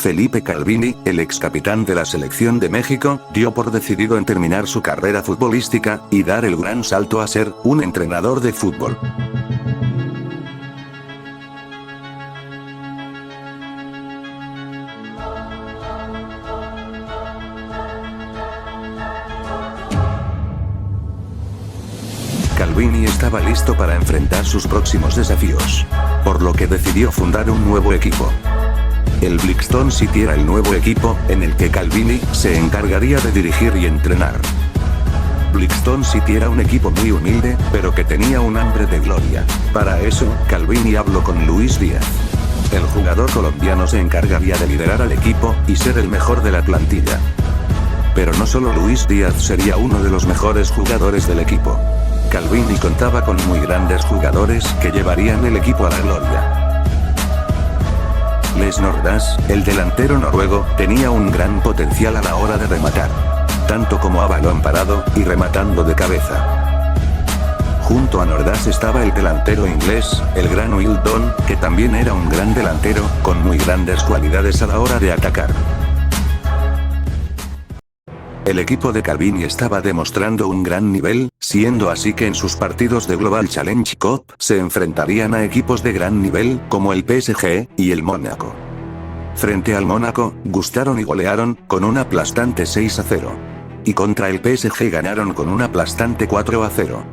Felipe Calvini, el ex capitán de la selección de México, dio por decidido en terminar su carrera futbolística, y dar el gran salto a ser un entrenador de fútbol. Calvini estaba listo para enfrentar sus próximos desafíos, por lo que decidió fundar un nuevo equipo. El Brixton City era el nuevo equipo, en el que Calvini se encargaría de dirigir y entrenar. Brixton City era un equipo muy humilde, pero que tenía un hambre de gloria. Para eso, Calvini habló con Luis Díaz. El jugador colombiano se encargaría de liderar al equipo, y ser el mejor de la plantilla. Pero no solo Luis Díaz sería uno de los mejores jugadores del equipo. Calvini contaba con muy grandes jugadores que llevarían el equipo a la gloria. Les Nordahl, el delantero noruego, tenía un gran potencial a la hora de rematar. Tanto como a balón parado, y rematando de cabeza. Junto a Nordahl estaba el delantero inglés, el gran Will Don, que también era un gran delantero, con muy grandes cualidades a la hora de atacar. El equipo de Calvini estaba demostrando un gran nivel, siendo así que en sus partidos de Global Challenge Cup se enfrentarían a equipos de gran nivel, como el PSG y el Mónaco. Frente al Mónaco, gustaron y golearon, con un aplastante 6-0. Y contra el PSG ganaron con un aplastante 4-0.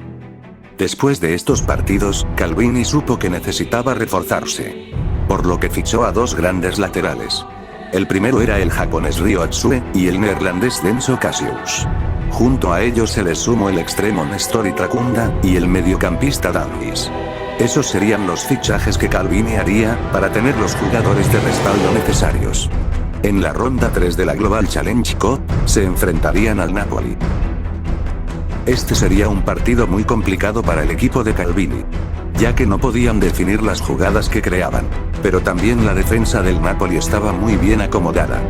Después de estos partidos, Calvini supo que necesitaba reforzarse. Por lo que fichó a dos grandes laterales. El primero era el japonés Ryo Atsue, y el neerlandés Denso Cassius. Junto a ellos se les sumó el extremo Nestor Itracunda, y el mediocampista Davis. Esos serían los fichajes que Calvini haría, para tener los jugadores de respaldo necesarios. En la ronda 3 de la Global Challenge Cup, se enfrentarían al Napoli. Este sería un partido muy complicado para el equipo de Calvini, ya que no podían definir las jugadas que creaban. Pero también la defensa del Napoli estaba muy bien acomodada.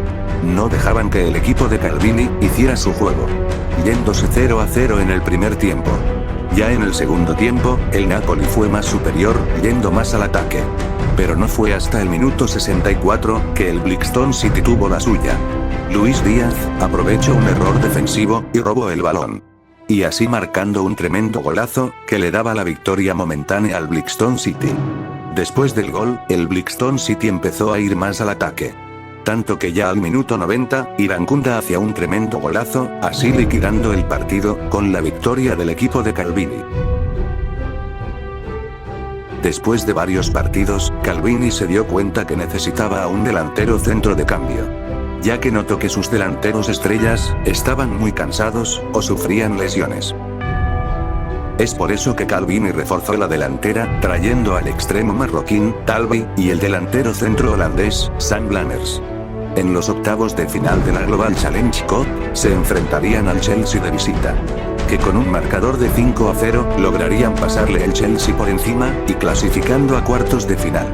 No dejaban que el equipo de Calvini hiciera su juego, yéndose 0-0 en el primer tiempo. Ya en el segundo tiempo, el Napoli fue más superior, yendo más al ataque. Pero no fue hasta el minuto 64, que el Brixton City tuvo la suya. Luis Díaz aprovechó un error defensivo, y robó el balón. Y así marcando un tremendo golazo, que le daba la victoria momentánea al Brixton City. Después del gol, el Brixton City empezó a ir más al ataque. Tanto que ya al minuto 90, Irankunda hacía un tremendo golazo, así liquidando el partido, con la victoria del equipo de Calvini. Después de varios partidos, Calvini se dio cuenta que necesitaba a un delantero centro de cambio. Ya que notó que sus delanteros estrellas estaban muy cansados, o sufrían lesiones. Es por eso que Calvini reforzó la delantera, trayendo al extremo marroquín, Talbi, y el delantero centro holandés, Sam Blanners. En los octavos de final de la Global Challenge Cup, se enfrentarían al Chelsea de visita. Que con un marcador de 5-0, lograrían pasarle el Chelsea por encima, y clasificando a cuartos de final.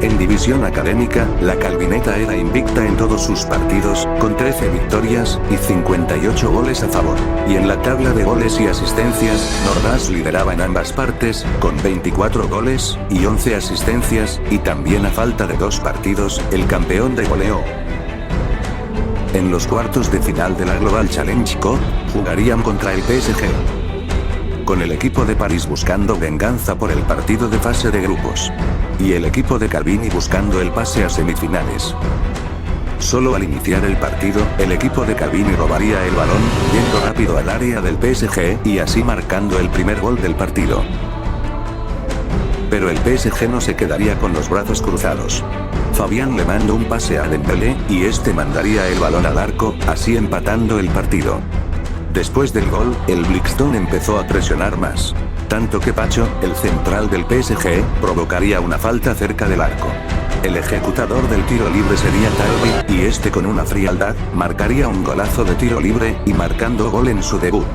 En división académica, la Calvineta era invicta en todos sus partidos, con 13 victorias, y 58 goles a favor. Y en la tabla de goles y asistencias, Nordahl lideraba en ambas partes, con 24 goles, y 11 asistencias, y también a falta de 2 partidos, el campeón de goleo. En los cuartos de final de la Global Challenge Cup, jugarían contra el PSG. Con el equipo de París buscando venganza por el partido de fase de grupos. Y el equipo de Calvini buscando el pase a semifinales. Solo al iniciar el partido, el equipo de Calvini robaría el balón, yendo rápido al área del PSG, y así marcando el primer gol del partido. Pero el PSG no se quedaría con los brazos cruzados. Fabián le mandó un pase a Dembélé, y este mandaría el balón al arco, así empatando el partido. Después del gol, el Brixton empezó a presionar más. Tanto que Pacho, el central del PSG, provocaría una falta cerca del arco. El ejecutador del tiro libre sería Talbi, y este con una frialdad, marcaría un golazo de tiro libre, y marcando gol en su debut.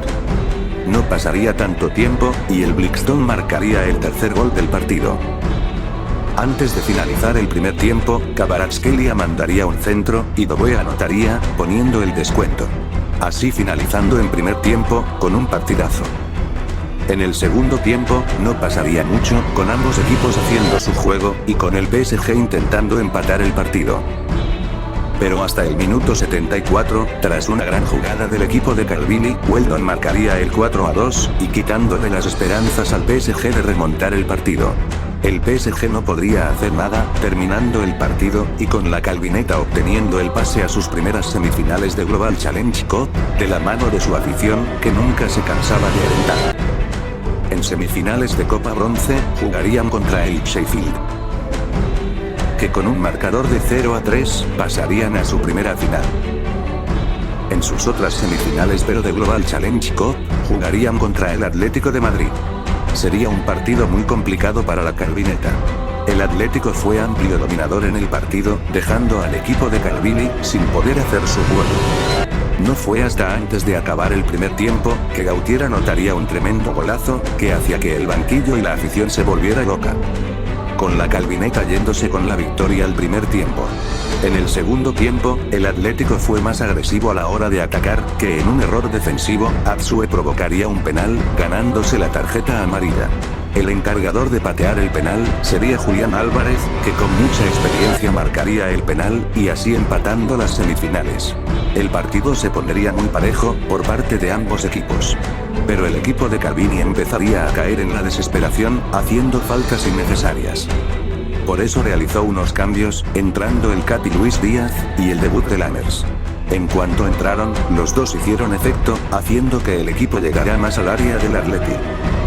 No pasaría tanto tiempo, y el Brixton marcaría el tercer gol del partido. Antes de finalizar el primer tiempo, Kvaratskhelia mandaría un centro, y Doué anotaría, poniendo el descuento. Así finalizando en primer tiempo, con un partidazo. En el segundo tiempo, no pasaría mucho, con ambos equipos haciendo su juego, y con el PSG intentando empatar el partido. Pero hasta el minuto 74, tras una gran jugada del equipo de Calvini, Weldon marcaría el 4-2, y quitándole las esperanzas al PSG de remontar el partido. El PSG no podría hacer nada, terminando el partido, y con la Calvineta obteniendo el pase a sus primeras semifinales de Global Challenge Cup, de la mano de su afición, que nunca se cansaba de alentar. En semifinales de Copa Bronce, jugarían contra el Sheffield, que con un marcador de 0-3, pasarían a su primera final. En sus otras semifinales pero de Global Challenge Cup, jugarían contra el Atlético de Madrid. Sería un partido muy complicado para la Calvineta. El Atlético fue amplio dominador en el partido, dejando al equipo de Calvini sin poder hacer su juego. No fue hasta antes de acabar el primer tiempo, que Gautier anotaría un tremendo golazo, que hacía que el banquillo y la afición se volviera loca, con la Calvineta yéndose con la victoria al primer tiempo. En el segundo tiempo, el Atlético fue más agresivo a la hora de atacar, que en un error defensivo, Atsue provocaría un penal, ganándose la tarjeta amarilla. El encargador de patear el penal, sería Julián Álvarez, que con mucha experiencia marcaría el penal, y así empatando las semifinales. El partido se pondría muy parejo, por parte de ambos equipos. Pero el equipo de Calvini empezaría a caer en la desesperación, haciendo faltas innecesarias. Por eso realizó unos cambios, entrando el Capi Luis Díaz, y el debut de Lammers. En cuanto entraron, los dos hicieron efecto, haciendo que el equipo llegara más al área del Atleti.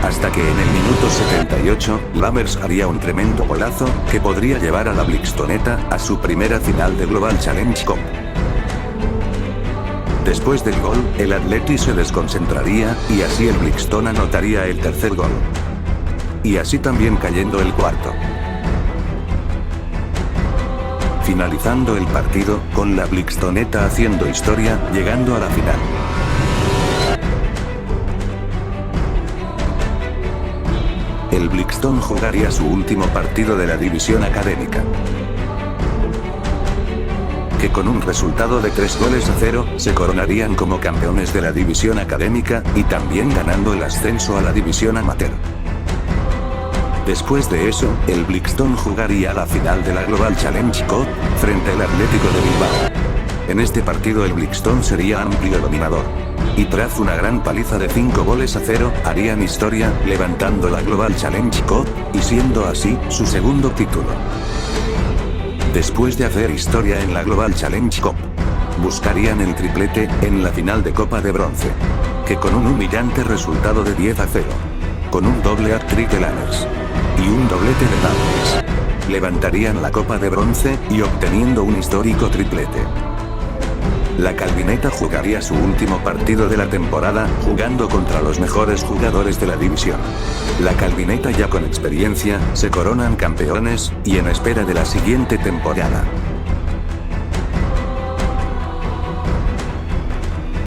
Hasta que en el minuto 78, Lammers haría un tremendo golazo, que podría llevar a la Blixtoneta a su primera final de Global Challenge Cup. Después del gol, el Atleti se desconcentraría, y así el Blixton anotaría el tercer gol. Y así también cayendo el cuarto. Finalizando el partido, con la Blixtoneta haciendo historia, llegando a la final. El Blixton jugaría su último partido de la división académica, que con un resultado de 3-0, se coronarían como campeones de la división académica, y también ganando el ascenso a la división amateur. Después de eso, el Blixton jugaría la final de la Global Challenge Cup, frente al Atlético de Bilbao. En este partido el Blixton sería amplio dominador, y tras una gran paliza de 5-0, harían historia, levantando la Global Challenge Cup, y siendo así, su segundo título. Después de hacer historia en la Global Challenge Cup, buscarían el triplete, en la final de Copa de Bronce, que con un humillante resultado de 10-0, con un doble hat-trick de Lammers, y un doblete de Nápoles, levantarían la Copa de Bronce, y obteniendo un histórico triplete. La Calvineta jugaría su último partido de la temporada, jugando contra los mejores jugadores de la división. La Calvineta, ya con experiencia, se coronan campeones, y en espera de la siguiente temporada.